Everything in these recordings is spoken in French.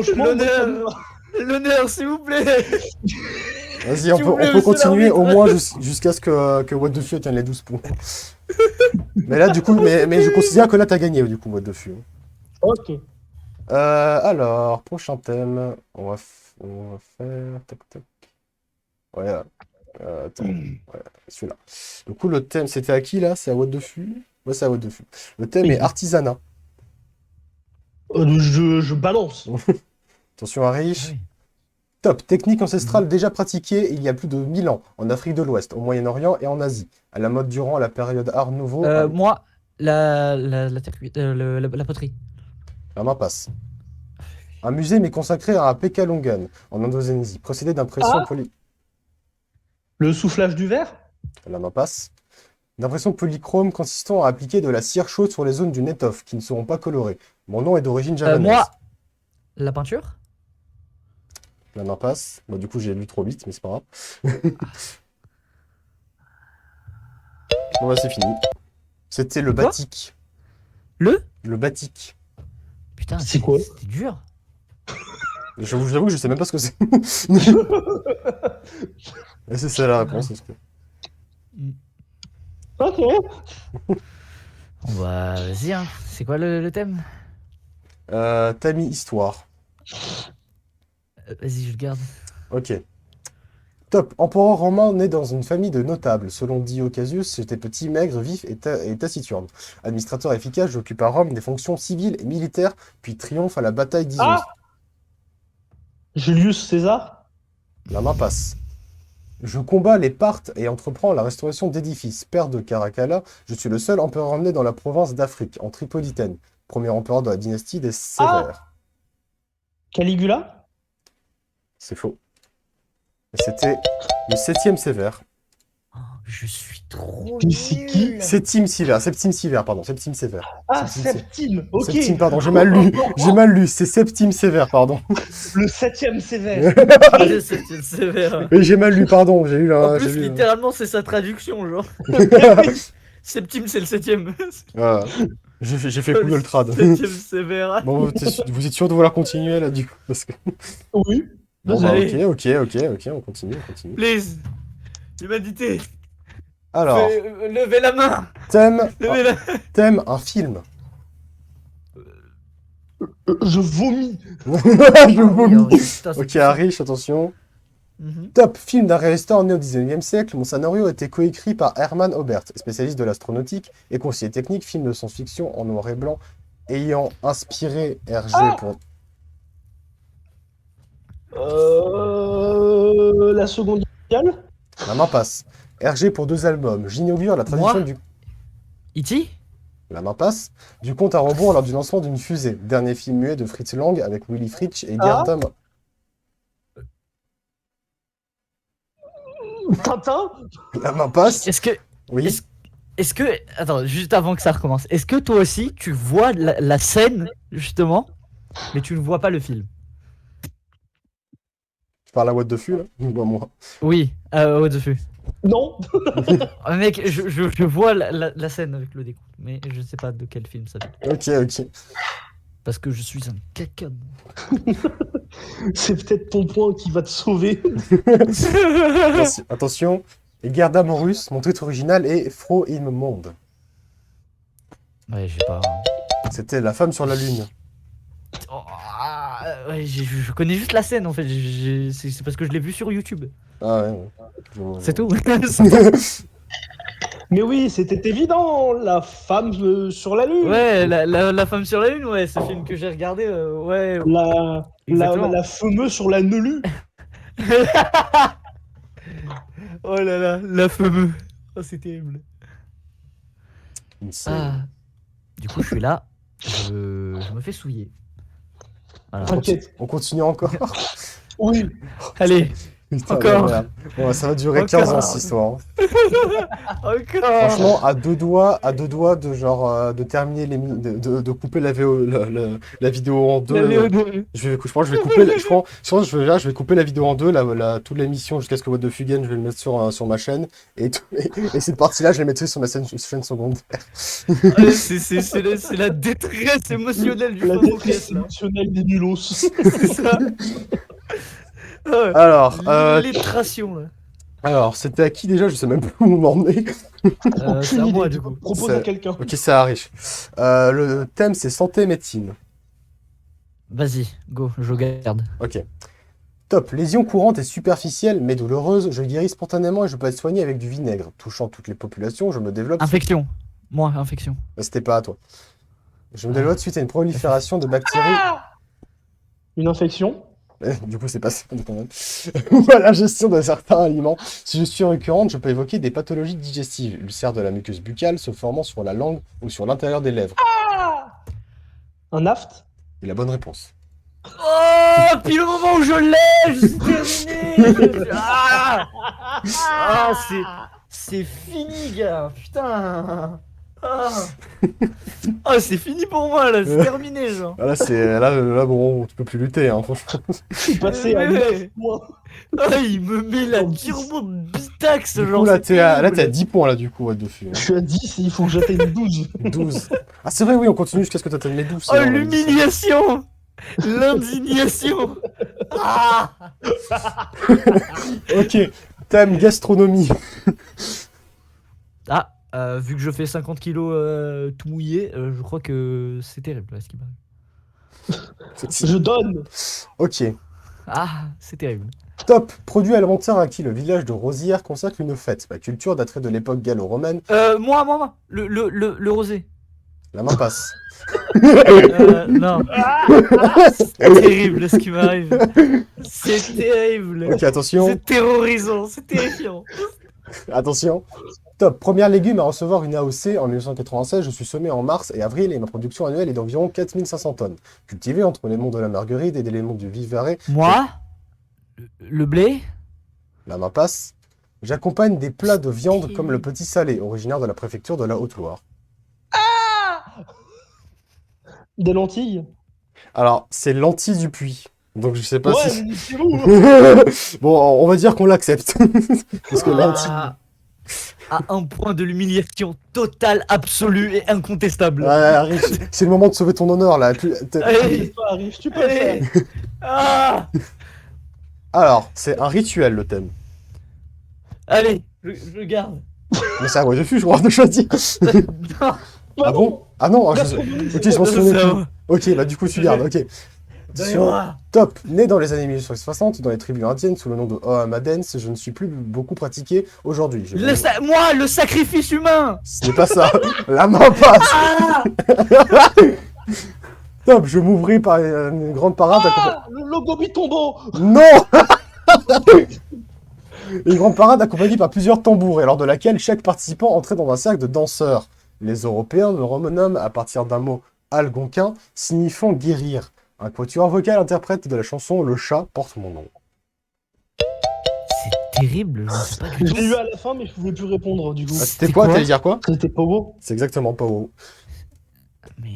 Franchement, moi, ça me L'honneur, va. l'honneur, s'il vous plaît. Vas-y, S'il on vous peut, plaît, on peut monsieur continuer au l'arbitre. moins jusqu'à ce que What the Fuck atteigne les 12 points. Mais là, du coup, mais je considère que là, t'as gagné, du coup, What the Fuck. Ok. Alors, prochain thème. On va faire. Tac, tac. Ouais, attends. Ouais, celui-là. Du coup, le thème, c'était à qui là? C'est à What the Fuck? Ouais, c'est à What the Fuck. Le thème est Oui. artisanat. Je balance. Attention, Harry. Ah oui. Top, technique ancestrale Mhm. déjà pratiquée il y a plus de 1000 ans, en Afrique de l'Ouest, au Moyen-Orient et en Asie. À la mode durant la période Art Nouveau, Moi, la terre cuite, la poterie. la main passe. Un musée m'est consacré à Pekalongan, en Indonésie, procédé d'impression Ah, poly... le soufflage du verre? La main passe. D'impression polychrome consistant à appliquer de la cire chaude sur les zones d'une étoffe qui ne seront pas colorées. Mon nom est d'origine Moi, javanaise. la peinture. La main passe. Bon, du coup, j'ai lu trop vite, mais c'est pas grave. Bon, bah, c'est fini. C'était le C'est quoi? batik. Le? Le batik. Putain, C'est quoi? c'était dur. J'avoue que je sais même pas ce que c'est. Et c'est ça la réponse. Parce que... Ok. Bon bah, vas-y, hein. C'est quoi le thème? T'as mis histoire. Vas-y, je le garde. Ok. Top. Empereur romain né dans une famille de notables. Selon Dio Cassius, c'était petit, maigre, vif et taciturne. Administrateur efficace, j'occupe à Rome des fonctions civiles et militaires, puis triomphe à la bataille d'Issos. Ah, Julius César? La main passe. Je combats les Parthes et entreprends la restauration d'édifices. Père de Caracalla, je suis le seul empereur né dans la province d'Afrique, en Tripolitaine. Premier empereur de la dynastie des Ah, Sévères. Caligula? C'est faux. Et c'était le septième Sévère. Oh, je suis trop Mais c'est qui? nul. Septime Sévère, Septime Sévère, pardon, Septime Sévère. Ah, Septime Sévère. Septime. Ok. Septime, pardon, j'ai mal lu. J'ai mal lu, c'est Septime Sévère, pardon. Le septième sévère. C'était sévère. Et j'ai mal lu, pardon, j'ai eu En un... plus, littéralement, c'est sa traduction, genre. Septime, c'est le septième. Voilà. J'ai fait Google Trad. Septième sévère. Bon, vous êtes sûr de vouloir continuer, là, du coup parce que... Oui. Bon, bah, ok, Allez. ok, on continue, on continue. Please. L'humanité. Alors, Levez la main. thème, Levez la thème, un film. Je vomis. Je vomis. Putain, c'est Ok, puissant. Harry, attention. Mhm. Top, film d'un réalisateur né au 19e siècle. Mon scénario a été coécrit par Hermann Obert, spécialiste de l'astronautique et conseiller technique, film de science-fiction en noir et blanc, ayant inspiré Hergé Ah, pour... la seconde mondiale? La main passe. Hergé pour 2 albums. J'inaugure la tradition Moi, du... E.T. La main passe. Du compte à rebours lors du lancement d'une fusée. Dernier film muet de Fritz Lang avec Willy Fritsch et Ah, Gerda... Tintin? La main passe. Est-ce que, Oui. est-ce, est-ce que, attends, juste avant que ça recommence, est-ce que toi aussi tu vois la scène justement, mais tu ne vois pas le film? Tu parles à what the fuck, là? Ou à moi? Oui, what the fuck. Non. Ah, mec, je vois la scène avec le décompte, mais je sais pas de quel film ça vient. Ok. Parce que je suis un caca. C'est peut-être ton point qui va te sauver. Attention. Et Gerda Morus, mon titre original est Fro im Monde. Ouais, j'ai pas. C'était la femme sur la lune. Oh, ouais, je connais juste la scène en fait. C'est parce que je l'ai vu sur YouTube. Ah ouais. C'est tout. Mais oui, c'était évident, la femme sur la lune. Ouais, la femme sur la lune, ouais, ce film que j'ai regardé, ouais. Exactement. La fameuse sur la neulue. Oh là là, la fameuse. Oh, c'est terrible. Ah, du coup, je suis là. Je me fais souiller. Voilà. T'inquiète. On continue encore. Oui. Allez, Putain, Encore. merde. Bon, ça va durer 15 ans Encore. cette histoire. Encore. Franchement, à deux doigts de genre de terminer de couper la vidéo en deux. La VO2. Je pense que je vais couper, je vais couper la vidéo en deux, toute l'émission jusqu'à ce que What the Fugain, je vais le mettre sur ma chaîne et cette partie-là, je la mettrai sur ma chaîne secondaire. Ah, c'est la détresse émotionnelle du La fond de détresse pièce, là. émotionnelle des nulos. C'est ça. Ah ouais. Alors, L'illustration, là. alors, c'était à qui déjà? Je sais même plus où m'emmener. C'est à moi, du coup. Propose C'est- à quelqu'un. Ok, c'est Harish. Le thème, c'est santé et médecine. Vas-y, go, je garde. Ok. Top. Lésion courante et superficielle, mais douloureuse. Je guéris spontanément et je peux être soigné avec du vinaigre. Touchant toutes les populations, je me développe. Infection. Moi, infection. Mais c'était pas à toi. Je me développe suite à une prolifération de bactéries. Une infection. Du coup, c'est pas ça quand même. Ou à la gestion de certains aliments. Si je suis récurrente, je peux évoquer des pathologies digestives. Ulcère de la muqueuse buccale se formant sur la langue ou sur l'intérieur des lèvres. Un aft. Et la bonne réponse. Oh, puis le moment où je l'ai, c'est terminé. Ah, c'est fini, gars. Putain. Ah, Ah, c'est fini pour moi, là. C'est terminé, genre. Ah, là, bon, tu peux plus lutter, hein, franchement. Je suis passé à 9 points. Ah, il me met la turbo bitax, Du genre. coup, là, c'est t'es à terrible. 10 points, là, du coup, what the fuck. Je suis à 10 et il faut que j'atteigne 12. 12. Ah, c'est vrai, oui, on continue jusqu'à ce que t'atteignes les 12. Oh, l'humiliation. L'indignation. Ah. Ok, thème gastronomie. Ah, vu que je fais 50 kilos tout mouillé, je crois que c'est terrible, là, ce qui m'arrive. Je donne. Ok, Ah, c'est terrible. top. Produit alimentaire à qui le village de Rosières consacre une fête. La culture daterait de l'époque gallo-romaine. Moi, le rosé. La main passe. Non. C'est terrible ce qui m'arrive. C'est terrible. Ok, attention. C'est terrorisant, c'est terrifiant. Attention. Top. Première légume à recevoir une AOC en 1996. Je suis semé en mars et avril et ma production annuelle est d'environ 4500 tonnes. Cultivé entre les monts de la Marguerite et les monts du Vivarais. Moi, le blé. La main passe. J'accompagne des plats de viande comme le petit salé, originaire de la préfecture de la Haute-Loire. Des lentilles. Alors, c'est lentilles du puits. Donc je sais pas Ouais, si... mais c'est où Bon, on va dire qu'on l'accepte. Parce que lentilles... À un point de l'humiliation totale, absolue et incontestable. Ouais, arrive, c'est le moment de sauver ton honneur là. Allez, Arrive, tu peux le allez. faire. Ah, Alors, c'est un rituel le thème. allez, je garde. Mais c'est à moi de je crois, de choisir. Non, Ah bon? Ah non, ok, je m'en souvenais ça plus. va. Ok, bah du coup tu gardes, ok. Donnez-moi. Top. Né dans les années 1960 dans les tribus indiennes sous le nom de Ohamadens, je ne suis plus beaucoup pratiqué aujourd'hui. Moi, le sacrifice humain. Ce n'est pas ça. La main passe. Ah, Top, je m'ouvris par une grande parade. Ah, le logo Bitombo. Non. Une grande parade accompagnée par plusieurs tambours, et lors de laquelle chaque participant entrait dans un cercle de danseurs. Les Européens me renomment à partir d'un mot algonquin signifiant guérir. Un quatuor vocal interprète de la chanson Le chat porte mon nom. c'est terrible, je sais pas du Je l'ai eu tout. à la fin, mais je pouvais plus répondre du coup. Ah, C'était c'était quoi? quoi T'allais dire quoi? C'était Pogo. C'est exactement pas wow.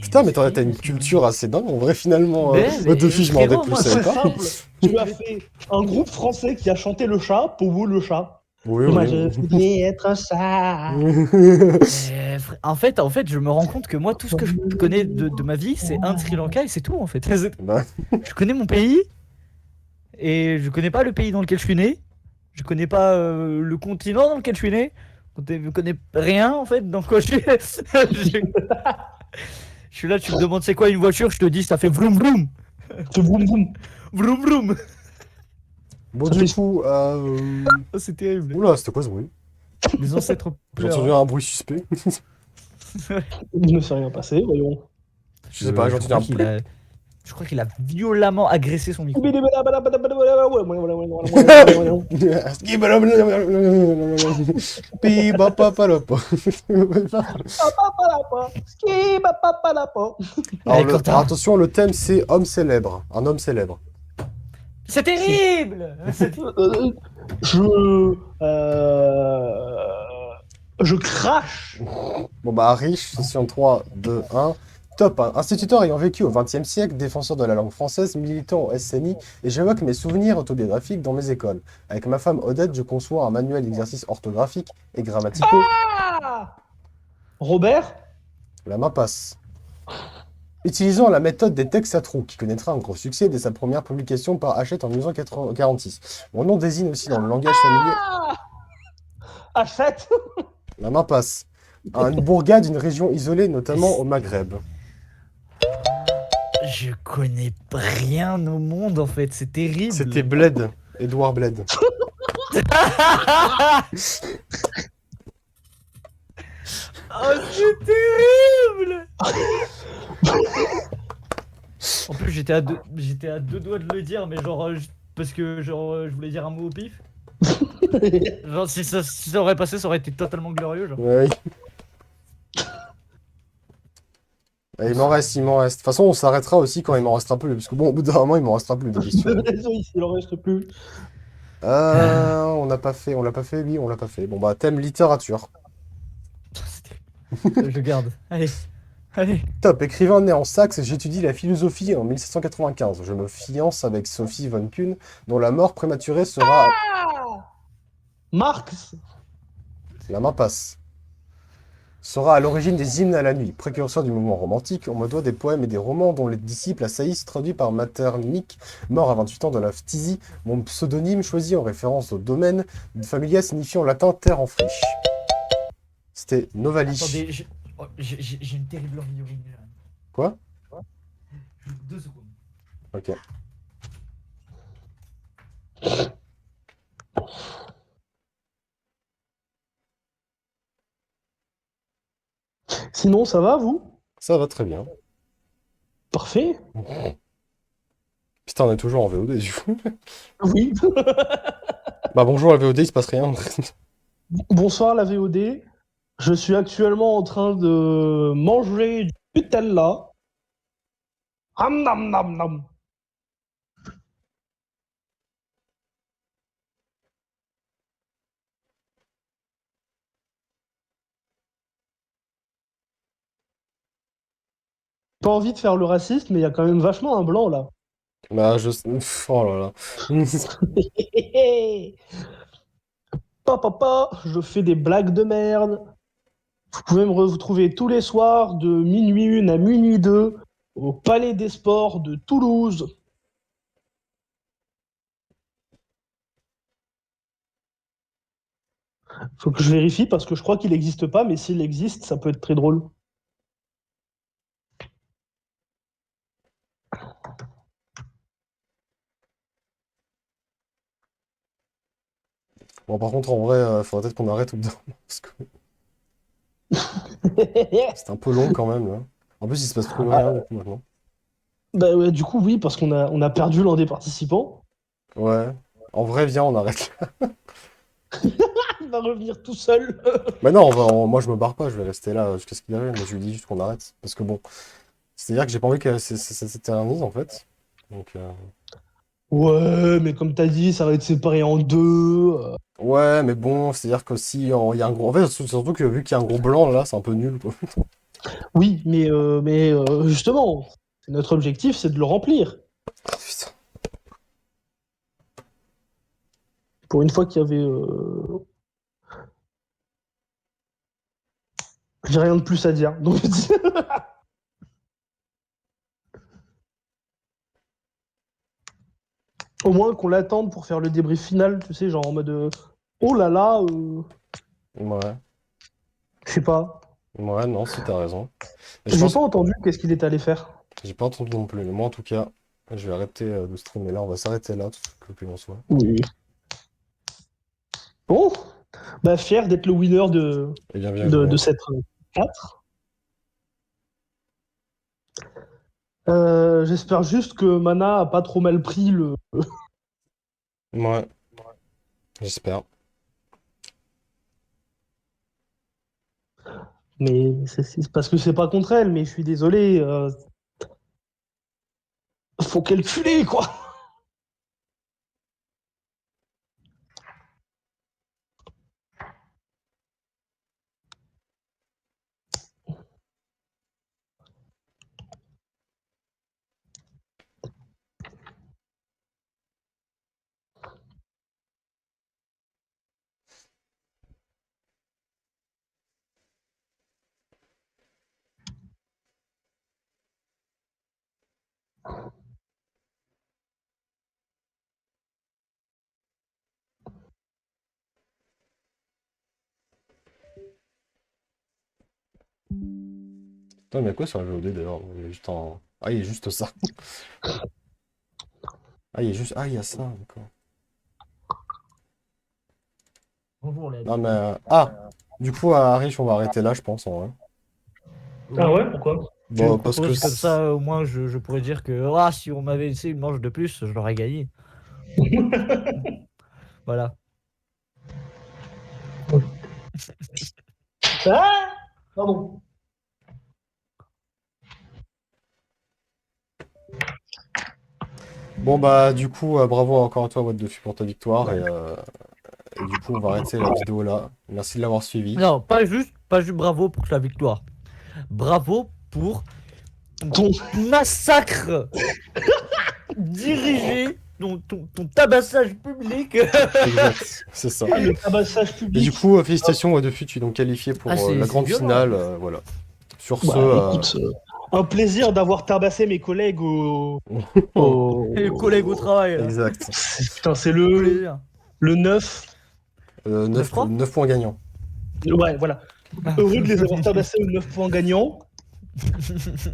Putain, mais t'as une culture assez dingue en vrai finalement. Mais What the fuck, je m'en rendais frérot, plus, moi, je savais C'est pas. simple. Tu as fait un groupe français qui a chanté le chat, Pogo le chat. Oui, Et moi, oui. je voulais être un chat. En fait, je me rends compte que moi, tout ce que je connais de ma vie, c'est un Sri Lanka et c'est tout en fait. Bah, Je connais mon pays et je connais pas le pays dans lequel je suis né. Je connais pas le continent dans lequel je suis né. Je connais rien en fait. Donc quoi, je suis là, tu me demandes c'est quoi une voiture, je te dis ça fait vroom vroom. C'est boum boum. Vroom vroom. bon, Ça du fait- coup, Oh, c'est terrible. oula, c'était quoi ce bruit? Les ancêtres J'ai pleurent. entendu un bruit suspect. Il ne s'est rien passé, voyons. Je sais pas, j'ai entendu un bruit. Je crois qu'il a violemment agressé son micro. Alors, Allez, Quentin. attention, le thème c'est homme célèbre. Un homme célèbre. C'est terrible. Euh, je. Je crache. Bon bah riche, ceci en 3, 2, 1. Top, hein. Instituteur ayant vécu au XXe siècle, défenseur de la langue française, militant au SNI, et j'évoque mes souvenirs autobiographiques dans mes écoles. Avec ma femme Odette, je conçois un manuel d'exercices orthographiques et grammaticaux. Ah Robert? La main passe. Utilisant la méthode des textes à trous, qui connaîtra un gros succès dès sa première publication par Hachette en 1946. Mon nom désigne aussi dans le langage familier. Ah Achète. La main passe. Une bourgade d'une région isolée, notamment au Maghreb. Je connais rien au monde en fait, c'est terrible. C'était Bled, Édouard Bled. Oh, c'est terrible. En plus, j'étais à deux doigts de le dire, mais genre, parce que genre, je voulais dire un mot au pif. Genre, si ça aurait passé, ça aurait été totalement glorieux. Genre. Ouais. Il m'en reste, il m'en reste. De toute façon, on s'arrêtera aussi quand il m'en restera plus. Parce que bon, au bout d'un moment, il m'en restera plus de questions. Il en reste plus. On n'a pas fait, on l'a pas fait, oui, on l'a pas fait. Bon bah, thème littérature. C'est terrible. Je garde. Allez. Allez. Top, écrivain né en Saxe, j'étudie la philosophie en 1795. Je me fiance avec Sophie von Kuhn, dont la mort prématurée sera... Marx. La main passe. Sera à l'origine des hymnes à la nuit. Précurseur du mouvement romantique, on me doit des poèmes et des romans dont les disciples assaillissent, traduits par Metternich, mort à 28 ans de la phtisie, mon pseudonyme choisi en référence au domaine familial signifiant en latin terre en friche. C'était Novalich. Attendez, j'ai une terrible envie. Quoi? 2 secondes. Ok. Sinon, ça va, vous? Ça va très bien. Parfait. Putain, on est toujours en VOD du coup. Oui. Bah bonjour la VOD, il se passe rien. Bonsoir, la VOD. Je suis actuellement en train de manger du Nutella. Ham nam nam nam. Pas envie de faire le raciste, mais il y a quand même vachement un blanc là. Bah je... Oh là là. Papa, je fais des blagues de merde. Vous pouvez me retrouver tous les soirs de minuit 1 à minuit 2 au Palais des Sports de Toulouse. Faut que je vérifie parce que je crois qu'il n'existe pas, mais s'il existe, ça peut être très drôle. Bon par contre en vrai, faudrait peut-être qu'on arrête au bout d'un moment, parce que c'est un peu long quand même là. En plus il se passe plus rien du coup maintenant. Bah ouais, du coup, oui, parce qu'on a perdu l'un des participants. Ouais. En vrai, viens, on arrête là. Il va revenir tout seul. Mais non, moi je me barre pas, je vais rester là jusqu'à ce qu'il arrive, mais je lui dis juste qu'on arrête. Parce que bon, c'est-à-dire que j'ai pas envie que ça s'éternise en fait. Donc, Ouais, mais comme t'as dit, ça va être séparé en deux. ouais, mais bon, c'est-à-dire que si il y a un gros. En fait, surtout que vu qu'il y a un gros blanc là, c'est un peu nul quoi. Oui, mais justement, notre objectif, c'est de le remplir. Putain. Pour une fois qu'il y avait... J'ai rien de plus à dire. Donc... Au moins qu'on l'attende pour faire le débrief final, tu sais, genre en mode... oh là là, Ouais. je sais pas. Ouais, non, si t'as raison. Mais je J'ai pense pas entendu qu'est-ce qu'il est allé faire. j'ai pas entendu non plus. Mais moi en tout cas, je vais arrêter de streamer là. On va s'arrêter là, tout que l'on soit. Oui. Bon, bah fier d'être le winner Et bien, bien, de bien. cette 4. J'espère juste que Mana a pas trop mal pris le... Ouais, j'espère. Mais c'est parce que c'est pas contre elle, mais je suis désolé. Faut calculer, quoi. Putain, mais à quoi ça un jeu OD d'ailleurs? Il est juste en... Ah, il est juste ça. Ah, il est juste... Ah, il y a ça, d'accord. Bonjour les Non, mais... Ah! Du coup, à Riche, on va arrêter là, je pense, en vrai. Ah ouais, pourquoi? Je Bon, parce que... propose comme ça, au moins, je pourrais dire que ah, si on m'avait laissé une manche de plus, je l'aurais gagné. Voilà. Ah! Pardon. Bon, bah, du coup, bravo encore à toi, What the Fuck, pour ta victoire, et du coup, on va arrêter la vidéo là. Merci de l'avoir suivi. Non, pas juste bravo pour la victoire. Bravo pour Ton... massacre dirigé, ton tabassage public. Exact, c'est ça. le tabassage Et public. du coup, félicitations, What the Fuck, tu es donc qualifié pour Ah, c'est la grande violent. finale, voilà. Sur Bah, ce... écoute, un plaisir d'avoir tabassé mes collègues au... Et les collègues au travail. Là. Exact. Putain, c'est Plaisir. le 9. 9 9-3 points gagnants. Ouais, voilà. Heureux de les avoir tabassés aux 9 points gagnants.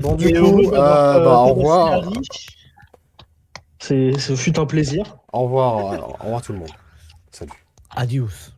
Bon, du Et coup, heureux d'avoir bah, au tabassé revoir. Harry. Ce fut un plaisir. Au revoir tout le monde. Salut. Adios.